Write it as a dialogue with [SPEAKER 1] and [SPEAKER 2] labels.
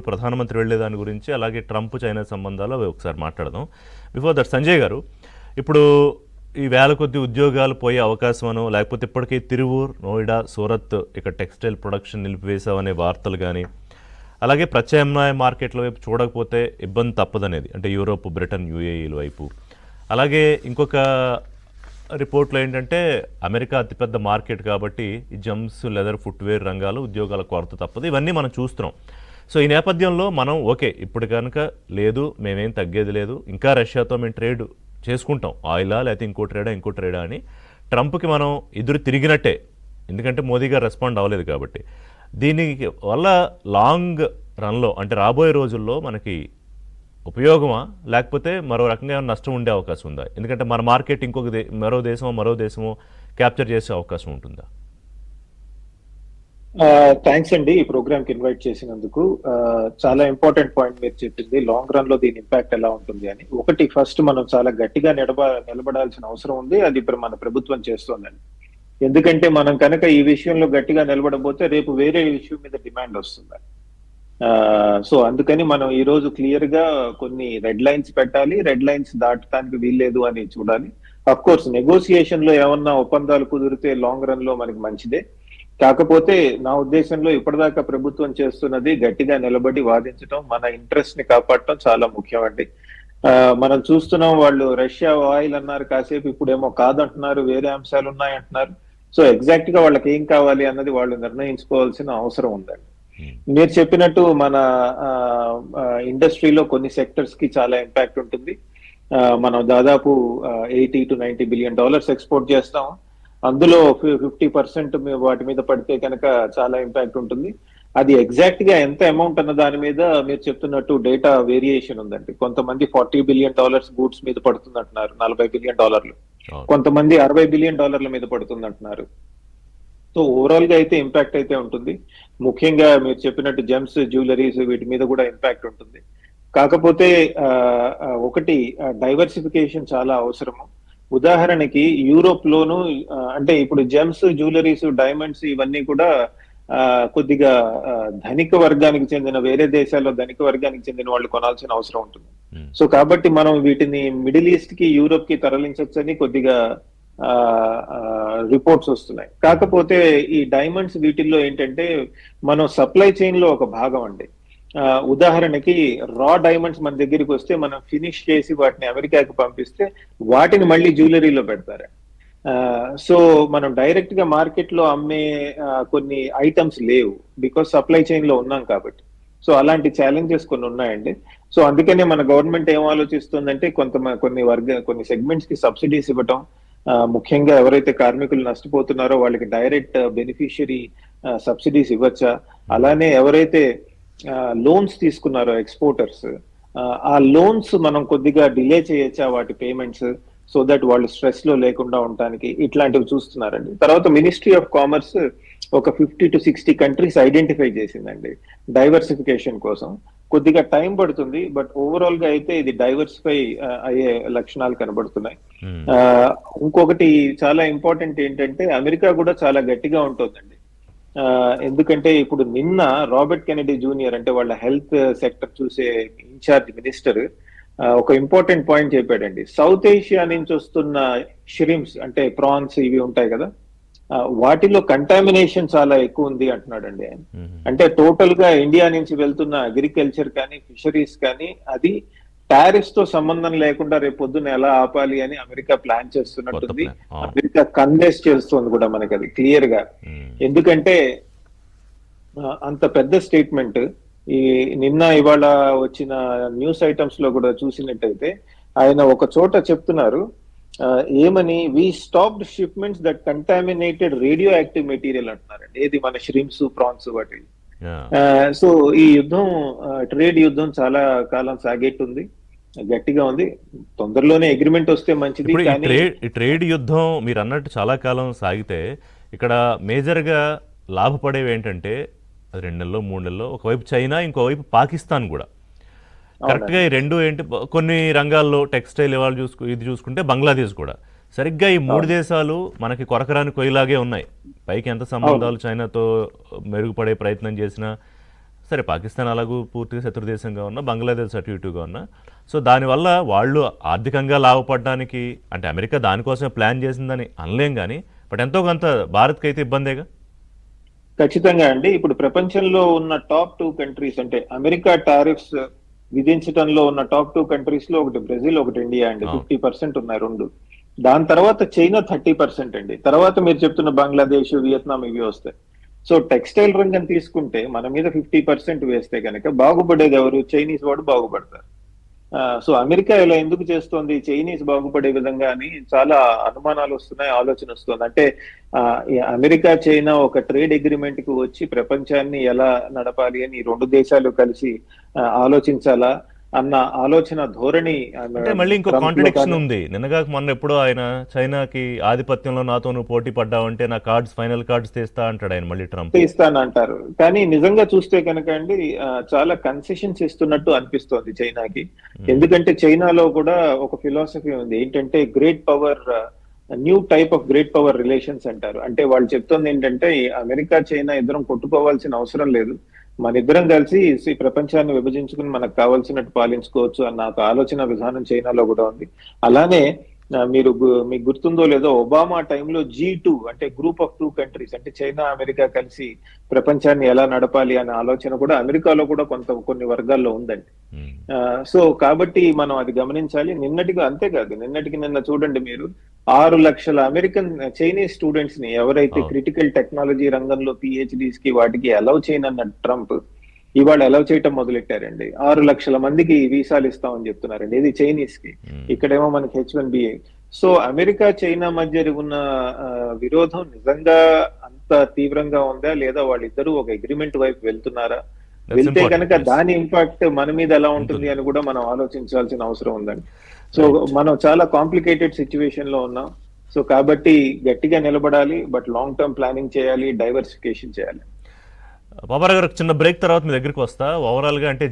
[SPEAKER 1] ప్రధానమంత్రి వెళ్ళే దాని గురించి, అలాగే ట్రంప్ చైనా సంబంధాలు అవి ఒకసారి మాట్లాడదాం. బిఫోర్ దట్ సంజయ్ గారు, ఇప్పుడు ఈ వేల కొద్ది ఉద్యోగాలు పోయే అవకాశమనో, లేకపోతే ఇప్పటికీ తిరువూర్, నోయిడా, సూరత్ ఇక్కడ టెక్స్టైల్ ప్రొడక్షన్ నిలిపివేశామనే వార్తలు కానీ, అలాగే ప్రత్యామ్నాయ మార్కెట్ల వైపు చూడకపోతే ఇబ్బంది తప్పదనేది, అంటే యూరోప్, బ్రిటన్, యూఏఈల వైపు. అలాగే ఇంకొక రిపోర్ట్లో ఏంటంటే అమెరికా అతిపెద్ద మార్కెట్ కాబట్టి ఈ జంప్స్, లెదర్, ఫుట్వేర్ రంగాలు ఉద్యోగాల కొరత తప్పదు. ఇవన్నీ మనం చూస్తున్నాం. సో ఈ నేపథ్యంలో మనం ఓకే ఇప్పుడు కనుక లేదు, మేమేం తగ్గేది లేదు, ఇంకా రష్యాతో మేము ట్రేడ్ చేసుకుంటాం, ఆయిలా లేకపోతే ఇంకో ట్రేడా అని ట్రంప్కి మనం ఎదురు తిరిగినట్టే, ఎందుకంటే మోదీ గారు రెస్పాండ్ అవ్వలేదు కాబట్టి. దీనికి వల్ల లాంగ్ రన్లో అంటే రాబోయే రోజుల్లో మనకి ఉపయోగమా, లేకపోతే మరో రకంగా ఏమైనా నష్టం ఉండే అవకాశం ఉందా? ఎందుకంటే మన మార్కెట్ ఇంకొక మరో దేశమో క్యాప్చర్ చేసే అవకాశం ఉంటుందా?
[SPEAKER 2] థ్యాంక్స్ అండి ఈ ప్రోగ్రామ్ కి ఇన్వైట్ చేసినందుకు. చాలా ఇంపార్టెంట్ పాయింట్ మీరు చెప్పింది, లాంగ్ రన్ లో దీని ఇంపాక్ట్ ఎలా ఉంటుంది అని. ఒకటి, ఫస్ట్ మనం చాలా గట్టిగా నిలబడాల్సిన అవసరం ఉంది. అది ఇప్పుడు మన ప్రభుత్వం చేస్తోందండి. ఎందుకంటే మనం కనుక ఈ విషయంలో గట్టిగా నిలబడబోతే రేపు వేరే ఇష్యూ మీద డిమాండ్ వస్తుంది. సో అందుకని మనం ఈ రోజు క్లియర్ గా కొన్ని రెడ్ లైన్స్ పెట్టాలి. రెడ్ లైన్స్ దాటడానికి వీల్లేదు అని చూడాలి. అఫ్ కోర్స్ నెగోసియేషన్ లో ఏమన్నా ఒప్పందాలు కుదిరితే లాంగ్ రన్ లో మనకి మంచిదే. కాకపోతే నా ఉద్దేశంలో ఇప్పటిదాకా ప్రభుత్వం చేస్తున్నది గట్టిగా నిలబడి వాదించడం, మన ఇంట్రెస్ట్ ని కాపాడటం చాలా ముఖ్యం అండి. మనం చూస్తున్నాం, వాళ్ళు రష్యా ఆయిల్ అన్నారు కాసేపు, ఇప్పుడేమో కాదంటున్నారు, వేరే అంశాలు ఉన్నాయంటున్నారు. సో ఎగ్జాక్ట్ గా వాళ్ళకి ఏం కావాలి అన్నది వాళ్ళు నిర్ణయించుకోవాల్సిన అవసరం ఉందండి. మీరు చెప్పినట్టు మన ఇండస్ట్రీలో కొన్ని సెక్టర్స్ కి చాలా ఇంపాక్ట్ ఉంటుంది. మనం దాదాపు $80 to 90 బిలియన్ ఎక్స్పోర్ట్ చేస్తాం. అందులో 50% వాటి మీద పడితే కనుక చాలా ఇంపాక్ట్ ఉంటుంది. అది ఎగ్జాక్ట్ గా ఎంత అమౌంట్ అన్న దాని మీద మీరు చెప్తున్నట్టు డేటా వేరియేషన్ ఉందండి. కొంతమంది $40 బిలియన్ గూడ్స్ మీద పడుతుంది అంటున్నారు, $40 బిలియన్. కొంతమంది $60 బిలియన్ మీద పడుతుంది అంటున్నారు. సో ఓవరాల్ గా అయితే ఇంపాక్ట్ అయితే ఉంటుంది. ముఖ్యంగా మీరు చెప్పినట్టు జెమ్స్, జ్యువెలరీస్ వీటి మీద కూడా ఇంపాక్ట్ ఉంటుంది. కాకపోతే ఒకటి, డైవర్సిఫికేషన్ చాలా అవసరము. ఉదాహరణకి యూరోప్ లోను అంటే ఇప్పుడు జెమ్స్, జ్యువెలరీస్, డైమండ్స్ ఇవన్నీ కూడా కొద్దిగా ధనిక వర్గానికి చెందిన, వేరే దేశాల్లో ధనిక వర్గానికి చెందిన వాళ్ళు కొనాల్సిన అవసరం ఉంటుంది. సో కాబట్టి మనం వీటిని మిడిల్ ఈస్ట్ కి, యూరోప్ కి తరలించవచ్చని కొద్దిగా రిపోర్ట్స్ వస్తున్నాయి. కాకపోతే ఈ డైమండ్స్ వీటిల్లో ఏంటంటే మనం సప్లై చైన్ లో ఒక భాగం అండి. ఉదాహరణకి రా డైమండ్స్ మన దగ్గరికి వస్తే మనం ఫినిష్ చేసి వాటిని అమెరికాకి పంపిస్తే వాటిని మళ్ళీ జ్యువెలరీలో పెడతారు. సో మనం డైరెక్ట్ గా మార్కెట్ లో అమ్మే కొన్ని ఐటమ్స్ లేవు, బికాస్ సప్లై చైన్ లో ఉన్నాం కాబట్టి. సో అలాంటి ఛాలెంజెస్ కొన్ని ఉన్నాయండి. సో అందుకనే మన గవర్నమెంట్ ఏం ఆలోచిస్తుందంటే కొన్ని సెగ్మెంట్స్ కి సబ్సిడీస్ ఇవ్వటం, ముఖ్యంగా ఎవరైతే కార్మికులు నష్టపోతున్నారో వాళ్ళకి డైరెక్ట్ బెనిఫిషియరీ సబ్సిడీస్ ఇవ్వచ్చా, అలానే ఎవరైతే లోన్స్ తీసుకున్నారో ఎక్స్పోర్టర్స్, ఆ లోన్స్ మనం కొద్దిగా డిలే చేయొచ్చా వాటి పేమెంట్స్, సో దట్ వాళ్ళు స్ట్రెస్ లో లేకుండా ఉండటానికి, ఇట్లాంటివి చూస్తున్నారండి. తర్వాత మినిస్ట్రీ ఆఫ్ కామర్స్ ఒక 50 to 60 కంట్రీస్ ఐడెంటిఫై చేసిందండి డైవర్సిఫికేషన్ కోసం. కొద్దిగా టైం పడుతుంది, బట్ ఓవరాల్ గా అయితే ఇది డైవర్సిఫై అయ్యే లక్షణాలు కనబడుతున్నాయి. ఇంకొకటి చాలా ఇంపార్టెంట్ ఏంటంటే అమెరికా కూడా చాలా గట్టిగా ఉంటుందండి. ఎందుకంటే ఇప్పుడు నిన్న రాబర్ట్ కెనడీ జూనియర్, అంటే వాళ్ళ హెల్త్ సెక్టర్ చూసే ఇన్ఛార్జ్ మినిస్టర్, ఒక ఇంపార్టెంట్ పాయింట్ చెప్పాడండి. సౌత్ ఏషియా నుంచి వస్తున్న షిరింప్స్ అంటే ప్రాన్స్ ఇవి ఉంటాయి కదా, వాటిలో కంటామినేషన్ చాలా ఎక్కువ ఉంది అంటున్నాడండి ఆయన. అంటే టోటల్ గా ఇండియా నుంచి వెళ్తున్న అగ్రికల్చర్ కానీ, ఫిషరీస్ కానీ, అది టారిఫ్స్ తో సంబంధం లేకుండా రేపు పొద్దున్న ఎలా ఆపాలి అని అమెరికా ప్లాన్ చేస్తున్నట్టుంది. అమెరికా కన్వెన్స్ చేస్తుంది కూడా మనకి అది క్లియర్ గా. ఎందుకంటే అంత పెద్ద స్టేట్మెంట్ ఈ నిన్న ఇవాళ వచ్చిన న్యూస్ ఐటమ్స్ లో కూడా చూసినట్టయితే ఆయన ఒక చోట చెప్తున్నారు ఏమని, we stopped shipments that contaminated radioactive material అంటున్నారండి. ఏది మన ష్రింప్స్, ప్రాన్స్ వాటి. సో ఈ యుద్ధం, ట్రేడ్ యుద్ధం చాలా కాలం సాగేట్టుంది, గట్టిగా ఉంది. తొందరలోనే అగ్రిమెంట్ వస్తే మంచిది.
[SPEAKER 1] ట్రేడ్ యుద్ధం మీరు అన్నట్టు చాలా కాలం సాగితే ఇక్కడ మేజర్గా లాభపడేవి ఏంటంటే 2 నెలల్లో 3 నెలల్లో ఒకవైపు చైనా, ఇంకోవైపు పాకిస్తాన్ కూడా. కరెక్ట్గా ఈ రెండు ఏంటి, కొన్ని రంగాల్లో టెక్స్టైల్ ఇవాళ ఇది చూసుకుంటే బంగ్లాదేశ్ కూడా. సరిగ్గా ఈ 3 దేశాలు మనకి కొరకరాని కొయ్యలాగే ఉన్నాయి. పైకి ఎంత సంబంధాలు చైనాతో మెరుగుపడే ప్రయత్నం చేసినా సరే పాకిస్తాన్ అలాగూ పూర్తిగా శత్రు దేశంగా ఉన్నా, బంగ్లాదేశ్ అటు ఇటుగా ఉన్నా, సో దానివల్ల వాళ్ళు ఆర్థికంగా లాభపడడానికి అంటే అమెరికా దానికోసమే ప్లాన్ చేసిందని అనలేం కానీ, బట్ ఎంతో కొంత భారత్కి అయితే ఇబ్బందేగా.
[SPEAKER 2] ఖచ్చితంగా అండి. ఇప్పుడు ప్రపంచంలో ఉన్న టాప్ 2 కంట్రీస్ అంటే అమెరికా టారిఫ్స్ విధించడంలో ఉన్న టాప్ 2 కంట్రీస్ లో ఒకటి బ్రెజిల్, ఒకటి ఇండియా అండి. 50% ఉన్నాయి రెండు. దాని తర్వాత చైనా 30% అండి. తర్వాత మీరు చెప్తున్న బంగ్లాదేశ్, వియత్నాం ఇవి వస్తాయి. సో టెక్స్టైల్ రంగం తీసుకుంటే మన మీద 50% వేస్తే కనుక బాగుపడేది ఎవరు? చైనీస్ వాడు బాగుపడతారు. సో అమెరికా ఇలా ఎందుకు చేస్తోంది చైనీస్ బాగుపడే విధంగా అని చాలా అనుమానాలు వస్తున్నాయి, ఆలోచన వస్తుంది. అంటే ఈ అమెరికా చైనా ఒక ట్రేడ్ అగ్రిమెంట్ కి వచ్చి ప్రపంచాన్ని ఎలా నడపాలి అని ఈ రెండు దేశాలు కలిసి ఆలోచించాలా అన్న ఆలోచన ధోరణి
[SPEAKER 1] అంటే మళ్ళీ ఇంకో కాంట్రడిక్షన్ ఉంది. నిన్నగా మొన్న ఎప్పుడో ఆయన చైనాకి ఆధిపత్యంలో నాతో నువ్వు పోటీ పడ్డావంటే నా కార్డ్స్ ఫైనల్ కార్డ్స్ తీస్తా అంటాడు ఆయన మళ్ళీ ట్రంప్.
[SPEAKER 2] తీస్తానంటారు. కానీ నిజంగా చూస్తే కనుక అండి చాలా కన్సెషన్స్ ఇస్తున్నట్టు అనిపిస్తోంది చైనాకి. ఎందుకంటే చైనాలో కూడా ఒక ఫిలాసఫీ ఉంది ఏంటంటే great power, new type of great power relations అంటారు. అంటే వాళ్ళు చెప్తోంది ఏంటంటే అమెరికా చైనా ఇద్దరం కొట్టుకోవాల్సిన అవసరం లేదు, మన ఇద్దరం కలిసి ఈ ప్రపంచాన్ని విభజించుకుని మనకు కావాల్సినట్టు పాలించుకోవచ్చు అన్న ఒక ఆలోచన విధానం చైనాలో కూడా ఉంది. అలానే మీకు గుర్తుందో లేదో ఒబామా టైంలో G2 అంటే గ్రూప్ ఆఫ్ 2 కంట్రీస్ అంటే చైనా అమెరికా కలిసి ప్రపంచాన్ని ఎలా నడపాలి అనే ఆలోచన కూడా అమెరికాలో కూడా కొన్ని వర్గాల్లో ఉందండి. సో కాబట్టి మనం అది గమనించాలి. నిన్నటికి నిన్న చూడండి మీరు 6 లక్షల చైనీస్ స్టూడెంట్స్ ని ఎవరైతే క్రిటికల్ టెక్నాలజీ రంగంలో PhDs కి వాటికి అలౌ చేయనన్న ట్రంప్ ఇవాళ అలౌ చేయటం మొదలెట్టారండి. 6 లక్షల మందికి వీసాలు ఇస్తామని చెప్తున్నారండి. ఇది చైనీస్ కి, ఇక్కడేమో మనకి H1B. సో అమెరికా చైనా మధ్య ఉన్న విరోధం నిజంగా అంత తీవ్రంగా ఉందా లేదా వాళ్ళిద్దరూ ఒక అగ్రిమెంట్ వైపు వెళ్తున్నారా? వెళ్తే కనుక దాని ఇంపాక్ట్ మన మీద ఎలా ఉంటుంది అని కూడా మనం ఆలోచించాల్సిన అవసరం ఉందండి. సో మనం చాలా కాంప్లికేటెడ్ సిచ్యువేషన్ లో ఉన్నాం. సో కాబట్టి గట్టిగా నిలబడాలి, బట్ లాంగ్ టర్మ్ ప్లానింగ్ చేయాలి, డైవర్సిఫికేషన్ చేయాలి.
[SPEAKER 1] బాబారావు గారు చిన్న బ్రేక్ తర్వాత మీ దగ్గరికి వస్తా. ఓవరాల్గా అంటే